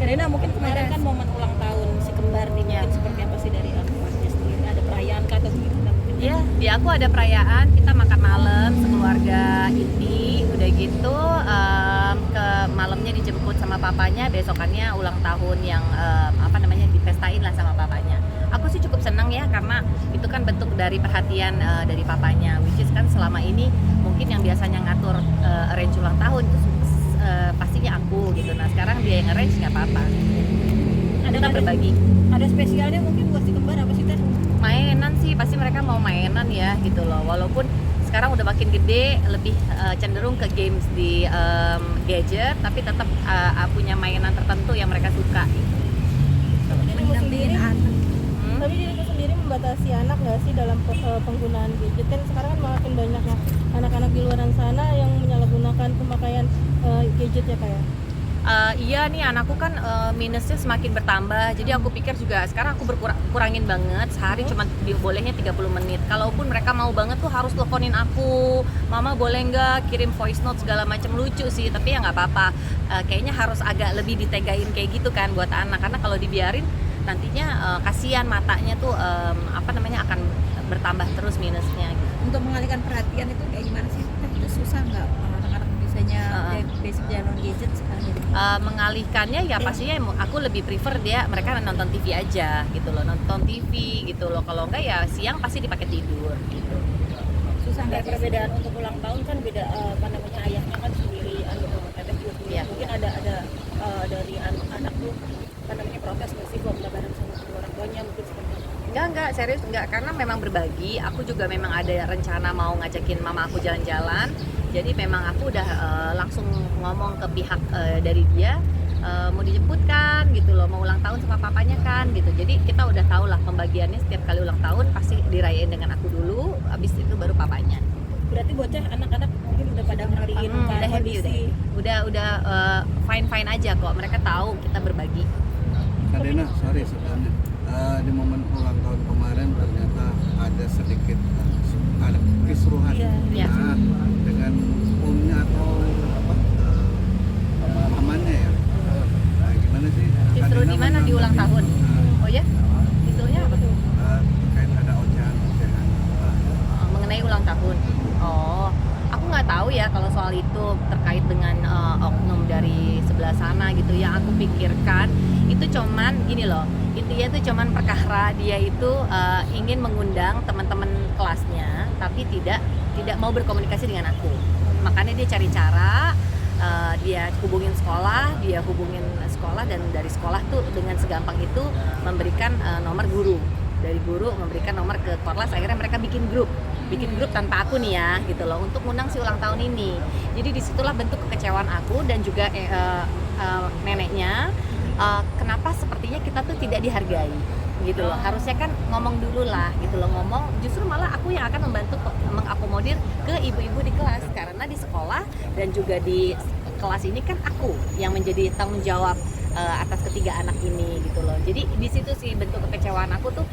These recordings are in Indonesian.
Rena, mungkin kemarin kan momen ulang tahun si kembar nih, mungkin seperti apa sih dari keluarga sendiri? Ada perayaan kah atau gimana? Iya, di aku ada perayaan, kita makan malam sekeluarga inti, udah gitu ke malamnya dijemput sama papanya, besokannya ulang tahun yang dipestain lah sama papanya. Aku sih cukup senang ya karena itu kan bentuk dari perhatian dari papanya, which is kan selama ini mungkin yang biasanya ngatur arrange ulang tahun itu pastinya aku gitu. Nah sekarang dia yang arrange nggak apa-apa. Kita berbagi. Ada spesialnya mungkin buat si kembar apa sih Teh? Mainan sih, pasti mereka mau mainan ya gitu loh. Walaupun sekarang udah makin gede, lebih cenderung ke games di gadget, tapi tetap punya mainan tertentu yang mereka suka. Tapi diriku sendiri membatasi anak nggak sih dalam penggunaan gadget? Kan sekarang kan makin banyaknya anak-anak di luar sana yang menyalahgunakan pemakaian gadget ya kayak. Iya nih anakku kan minusnya semakin bertambah. Jadi aku pikir juga sekarang aku kurangin banget. Sehari cuma bolehnya 30 menit. Kalaupun mereka mau banget tuh harus teleponin aku, mama boleh nggak kirim voice note segala macam, lucu sih. Tapi ya nggak apa-apa. Kayaknya harus agak lebih ditegain kayak gitu kan buat anak. Karena kalau dibiarin nantinya kasihan matanya tuh akan bertambah terus minusnya gitu. Untuk mengalihkan perhatian itu kayak gimana sih? Itu susah nggak anak-anak biasanya basic non gadget sekarang gitu? Mengalihkannya ya pastinya aku lebih prefer mereka nonton TV aja gitu loh, nonton TV gitu loh. Kalau enggak ya siang pasti dipakai tidur gitu. Susah nggak perbedaan untuk ulang tahun kan beda ayahnya kan sendirian gitu, teteh juga sendiri. Yeah. Mungkin ada dari anak-anak tuh protes nggak sih kalau nggak bareng sama orang tuanya mungkin seperti itu? Enggak, serius enggak, karena memang berbagi. Aku juga memang ada rencana mau ngajakin mama aku jalan-jalan. Jadi memang aku udah langsung ngomong ke pihak dari dia mau dijemput kan gitu loh, mau ulang tahun sama papanya kan gitu. Jadi kita udah tahu lah pembagiannya, setiap kali ulang tahun pasti dirayain dengan aku dulu, habis itu baru papanya. Berarti bocah anak-anak mungkin udah pada ngertiin Udah happy, kondisi. udah fine aja kok. Mereka tahu kita berbagi. Kak Dena, sorry sebenarnya di momen ulang tahun kemarin ternyata ada sedikit ada kisruhan Iya. dengan umnya atau pamannya ya. Nah, gimana sih? Kak Kisruh Dena di mana di ulang tahun? Oh ya? Itunya apa tuh? terkait ada ocehan-ocehan. Mengenai ulang tahun. Oh, aku nggak tahu ya kalau soal itu terkait dengan oknum dari sebelah sana gitu. Yang aku pikirkan itu cuman gini loh, intinya tuh cuman perkara dia itu ingin mengundang teman-teman kelasnya, tapi tidak mau berkomunikasi dengan aku. Makanya dia cari cara, dia hubungin sekolah, dan dari sekolah tuh dengan segampang itu memberikan nomor guru. Dari guru memberikan nomor ke kelas, akhirnya mereka bikin grup tanpa aku nih ya gitu loh, untuk ngundang si ulang tahun ini. Jadi disitulah bentuk kekecewaan aku dan juga neneknya, kenapa sepertinya kita tuh tidak dihargai gitu loh. Harusnya kan ngomong dulu lah gitu loh, justru malah aku yang akan membantu mengakomodir ke ibu-ibu di kelas, karena di sekolah dan juga di kelas ini kan aku yang menjadi tanggung jawab atas ketiga anak ini gitu loh. Jadi di situ sih bentuk kekecewaan aku tuh,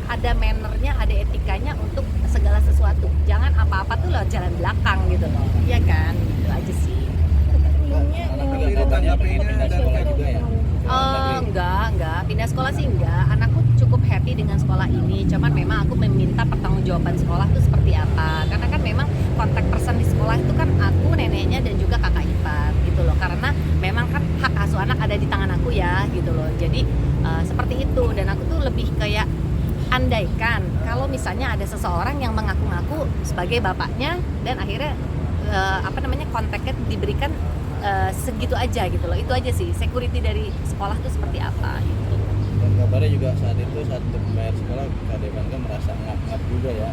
ada mannernya, ada etikanya untuk segala sesuatu. Jangan apa-apa tuh lewat jalan belakang gitu loh. Iya kan? Gitu aja sih. Enggak, pindah sekolah sih enggak. Anakku cukup happy dengan sekolah ini. Cuman memang aku meminta pertanggungjawaban sekolah itu seperti apa. Karena kan memang kontak person di sekolah itu kan aku, neneknya, dan juga kakak ipar gitu loh. Karena memang kan hak asuh anak ada di tangan aku ya gitu loh. Jadi seperti itu. Dan aku tuh lebih kayak, andaikan kalau misalnya ada seseorang yang mengaku-ngaku sebagai bapaknya dan akhirnya kontaknya diberikan segitu aja gitu loh. Itu aja sih, security dari sekolah tuh seperti apa gitu. Dan kabarnya juga saat untuk membayar sekolah Kak Dena kan merasa ngap-ngap juga ya.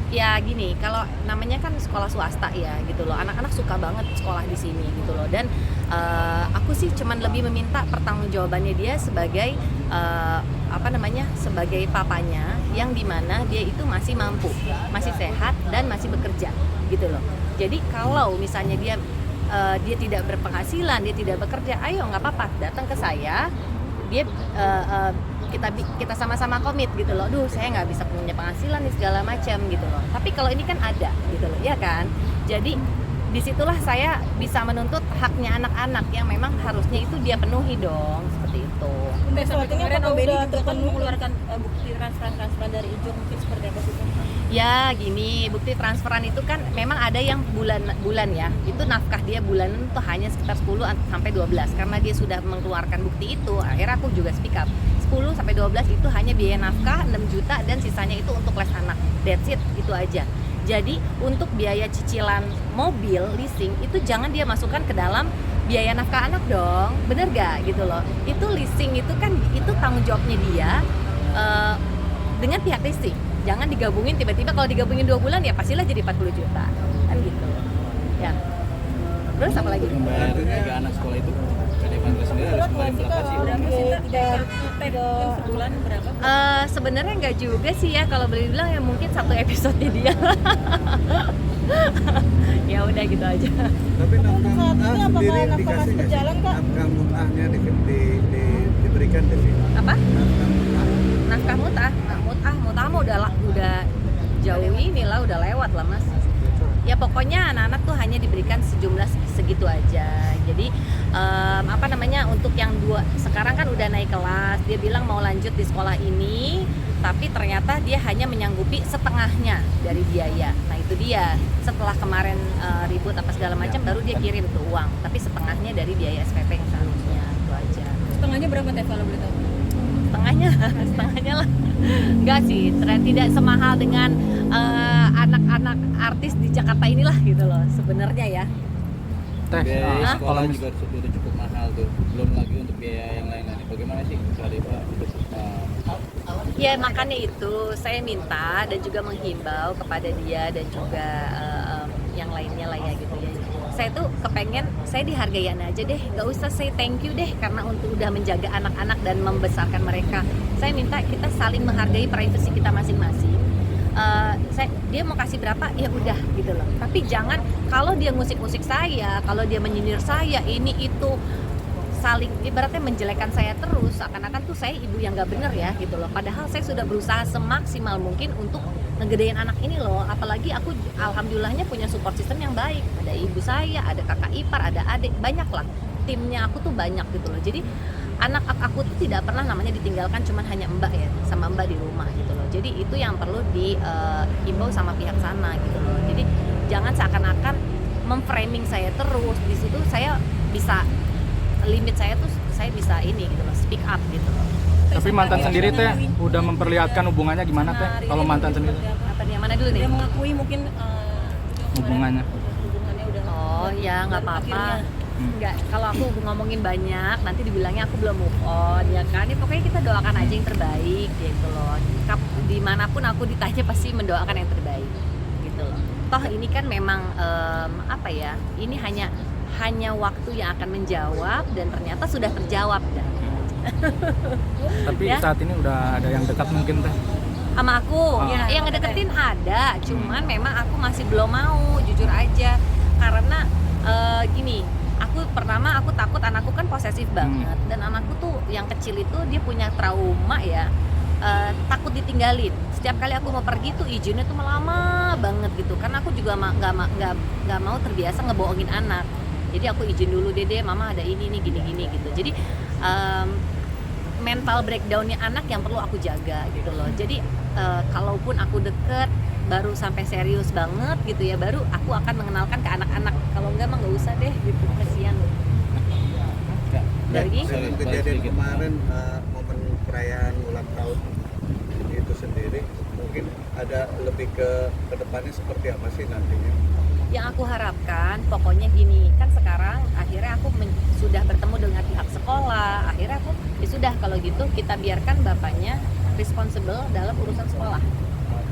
Ya gini, kalau namanya kan sekolah swasta ya gitu loh, anak-anak suka banget sekolah di sini gitu loh. Dan aku sih cuman lebih meminta pertanggungjawabannya dia sebagai sebagai papanya, yang dimana dia itu masih mampu, masih sehat dan masih bekerja gitu loh. Jadi kalau misalnya dia tidak berpenghasilan, dia tidak bekerja, ayo nggak apa-apa, datang ke saya, dia kita sama-sama komit gitu loh. Duh, saya nggak bisa punya penghasilan nih segala macam gitu loh. Tapi kalau ini kan ada gitu loh, ya kan. Jadi disitulah saya bisa menuntut haknya anak-anak yang memang harusnya itu dia penuhi dong, seperti itu. Untuk Sampai saat ini kemarin apakah Om Benny udah juga kan terpenuhi? mengeluarkan bukti transferan dari Ijo, mungkin seperti apa sih? Ya gini, bukti transferan itu kan memang ada yang bulan ya. Itu nafkah dia bulanan itu hanya sekitar 10 sampai 12. Karena dia sudah mengeluarkan bukti itu, akhirnya aku juga speak up. 10 sampai 12 itu hanya biaya nafkah 6 juta dan sisanya itu untuk les anak. That's it, itu aja. Jadi untuk biaya cicilan mobil leasing itu jangan dia masukkan ke dalam biaya nafkah anak dong. Bener gak gitu loh. Itu leasing itu kan itu tanggung jawabnya dia dengan pihak leasing. Jangan digabungin tiba-tiba, kalau digabungin 2 bulan ya pastilah jadi 40 juta kan gitu ya. Terus apa lagi? Membayar 3 anak sekolah itu Kade Bangga sendiri harus kembali berapa sih? Berapa sih Teh? Tiga Sebulan berapa? Sebenarnya nggak juga sih ya, kalau boleh dibilang ya mungkin satu episode dia. Ya udah gitu aja. Tapi Untuk nafkah saat ini mut'ah apakah sendiri nafkah dikasih masih nggak sih? berjalan, Kak? Nafkah mut'ahnya diberikan di sini. Apa? Nafkah mut'ah. Nafkah mut'ah mah udah jauh inilah, udah lewat lah mas. Ya pokoknya anak-anak tuh hanya diberikan sejumlah segitu aja. Jadi apa namanya, untuk yang 2 sekarang kan udah naik kelas, dia bilang mau lanjut di sekolah ini, tapi ternyata dia hanya menyanggupi setengahnya dari biaya. Nah itu dia, setelah kemarin ribut apa segala macam baru dia kirim tuh uang, tapi setengahnya dari biaya SPP yang seharusnya. Itu aja. Setengahnya berapa Teh kalau boleh tahu? Setengahnya lah. Enggak sih, tidak semahal dengan anak-anak artis di Jakarta inilah gitu loh sebenarnya ya. Teh, Biaya sekolah kalau juga udah cukup mahal tuh. Belum lagi untuk biaya yang lain-lain. Bagaimana sih Kade Pak untuk Ya makanya itu saya minta dan juga menghimbau kepada dia dan juga yang lainnya lah ya gitu ya. Saya tuh kepengen saya dihargaian aja deh, nggak usah say thank you deh karena untuk udah menjaga anak-anak dan membesarkan mereka. Saya minta kita saling menghargai privasi kita masing-masing. Dia mau kasih berapa ya udah gitu loh. Tapi jangan kalau dia ngusik-ngusik saya, kalau dia menyindir saya ini itu, saling ibaratnya menjelekkan saya terus, seakan-akan tuh saya ibu yang nggak bener ya gitu loh. Padahal saya sudah berusaha semaksimal mungkin untuk ngegedein anak ini loh. Apalagi aku alhamdulillahnya punya support system yang baik. Ada ibu saya, ada kakak ipar, ada adik, banyak lah. Timnya aku tuh banyak gitu loh. Jadi anak aku tuh tidak pernah namanya ditinggalkan cuman hanya mbak ya, sama mbak di rumah gitu loh. Jadi itu yang perlu diimbau sama pihak sana gitu loh. Jadi jangan seakan-akan memframing saya terus. Di situ saya bisa, limit saya tuh saya bisa ini gitu loh, speak up gitu loh. tapi mantan sendiri Teh udah memperlihatkan hubungannya gimana Teh? Kalau mantan sendiri Apa nih, yang mana dulu nih? Dia mengakui mungkin hubungannya. hubungannya udah Oh ya nggak apa-apa. Nggak, kalau aku ngomongin banyak nanti dibilangnya aku belum move on ya kan. Ya, pokoknya kita doakan aja yang terbaik gitu loh. Dimanapun aku ditanya pasti mendoakan yang terbaik gitu loh. Toh ini kan memang apa ya? Ini hanya waktu yang akan menjawab dan ternyata sudah terjawab kan. Tapi Ya. saat ini udah ada yang dekat mungkin Teh. Sama aku Ah. yang ngedeketin ada, cuman memang aku masih belum mau, jujur aja, karena gini, aku takut anakku kan posesif banget dan anakku tuh yang kecil itu dia punya trauma ya, takut ditinggalin. Setiap kali aku mau pergi tuh izinnya tuh lama banget gitu, karena aku juga nggak mau terbiasa ngebohongin anak. Jadi aku izin dulu dede, mama ada ini nih gini-gini gitu. Jadi mental breakdownnya anak yang perlu aku jaga gitu loh. Jadi kalaupun aku deket baru sampai serius banget gitu ya, baru aku akan mengenalkan ke anak-anak. Kalau enggak mah nggak usah deh gitu, kasihan. Lagi? Dengan kejadian kemarin momen perayaan ulang tahun itu sendiri, mungkin ada lebih ke depannya seperti apa sih nantinya? Yang aku harapkan pokoknya gini, kan sekarang akhirnya aku sudah bertemu dengan pihak sekolah. Akhirnya aku ya sudah kalau gitu kita biarkan bapaknya responsible dalam urusan sekolah,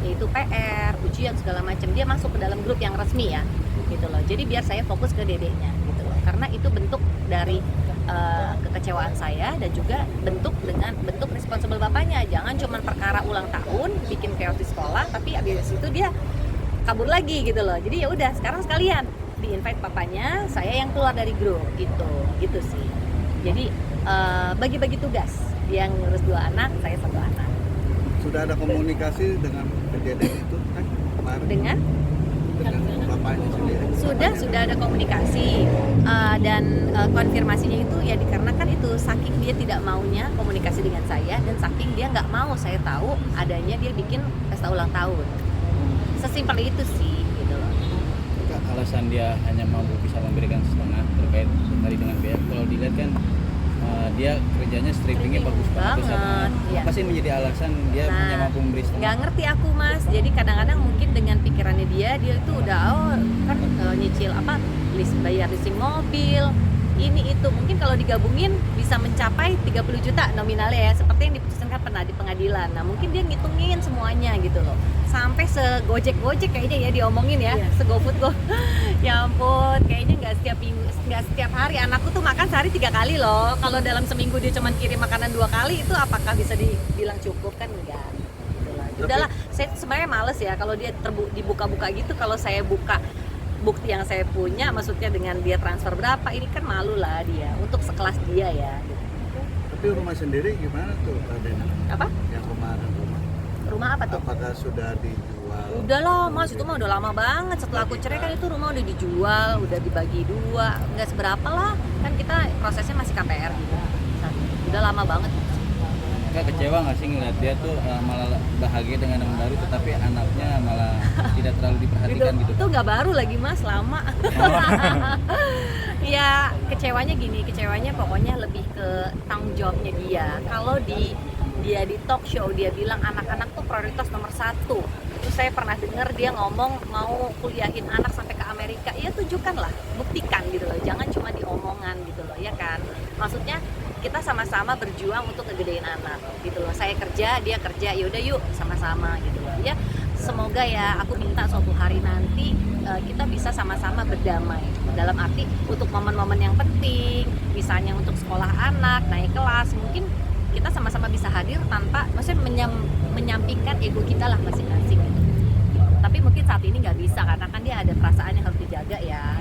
yaitu PR, ujian segala macam. Dia masuk ke dalam grup yang resmi ya gitu loh. Jadi biar saya fokus ke dedeknya gitu loh. Karena itu bentuk dari kekecewaan saya dan juga bentuk responsible bapaknya. Jangan cuma perkara ulang tahun bikin chaos di sekolah tapi abis itu dia kabur lagi gitu loh. Jadi ya udah sekarang sekalian di invite papanya, saya yang keluar dari grup gitu sih. Jadi bagi-bagi tugas, dia ngurus 2 anak, saya 1 anak. Sudah ada komunikasi dengan kejadian itu kan kemarin? Dengan dengan bapaknya sendiri? Sudah ada komunikasi dan konfirmasinya itu ya dikarenakan itu saking dia tidak maunya komunikasi dengan saya dan saking dia nggak mau saya tahu adanya dia bikin pesta ulang tahun. Sesimpel itu sih gitu loh. Alasan dia hanya mampu bisa memberikan setengah terkait tadi dengan biaya. Kalau dilihat kan dia kerjanya strippingnya bagus banget. Banget, iya. Apa sih yang menjadi alasan dia hanya mampu memberi setengah? Nggak ngerti aku mas, jadi kadang-kadang mungkin dengan pikirannya dia itu udah kan nyicil apa bayar leasing mobil ini itu mungkin kalau digabungin bisa mencapai 30 juta nominalnya ya seperti yang diputuskan kan pernah di pengadilan. Nah mungkin dia ngitungin semuanya gitu loh sampai segojek-gojek kayaknya ya diomongin ya segofood go ya ampun kayaknya nggak setiap hari anakku tuh makan sehari 3 kali loh. Kalau dalam seminggu dia cuma kirim makanan 2 kali itu apakah bisa dibilang cukup kan enggak gitu lah. Udahlah saya sebenarnya males ya kalau dia dibuka-buka gitu. Kalau saya buka bukti yang saya punya maksudnya dengan dia transfer berapa ini kan malu lah dia untuk sekelas dia ya gitu. Tapi rumah sendiri gimana tuh Dena? Apa? Yang kemarin Rumah apa tuh? apakah sudah dijual? Udah lah mas, itu mah udah lama banget. Setelah aku cerai kan itu rumah udah dijual, udah dibagi 2, nggak seberapa lah. Kan kita prosesnya masih KPR gitu. Udah lama banget. Kak kecewa nggak sih ngeliat dia tuh malah bahagia dengan yang baru tetapi anaknya malah tidak terlalu diperhatikan gitu? Itu nggak baru lagi mas, lama. Ya kecewanya gini, kecewanya pokoknya lebih ke tanggung jawabnya dia. Kalau dia di talk show dia bilang anak-anak tuh prioritas nomor 1. Terus saya pernah dengar dia ngomong mau kuliahin anak sampai ke Amerika. Ya tunjukkanlah, buktikan gitu loh. Jangan cuma diomongan gitu loh, ya kan? Maksudnya kita sama-sama berjuang untuk ngegedein anak gitu loh. Saya kerja, dia kerja, yaudah yuk sama-sama gitu loh. Ya semoga ya aku minta suatu hari nanti kita bisa sama-sama berdamai. Dalam arti untuk momen-momen yang penting, misalnya untuk sekolah anak, naik kelas, mungkin kita sama-sama bisa hadir tanpa maksudnya menyampingkan ego kita lah masing-masing gitu. Tapi mungkin saat ini nggak bisa karena kan dia ada perasaan yang harus dijaga ya.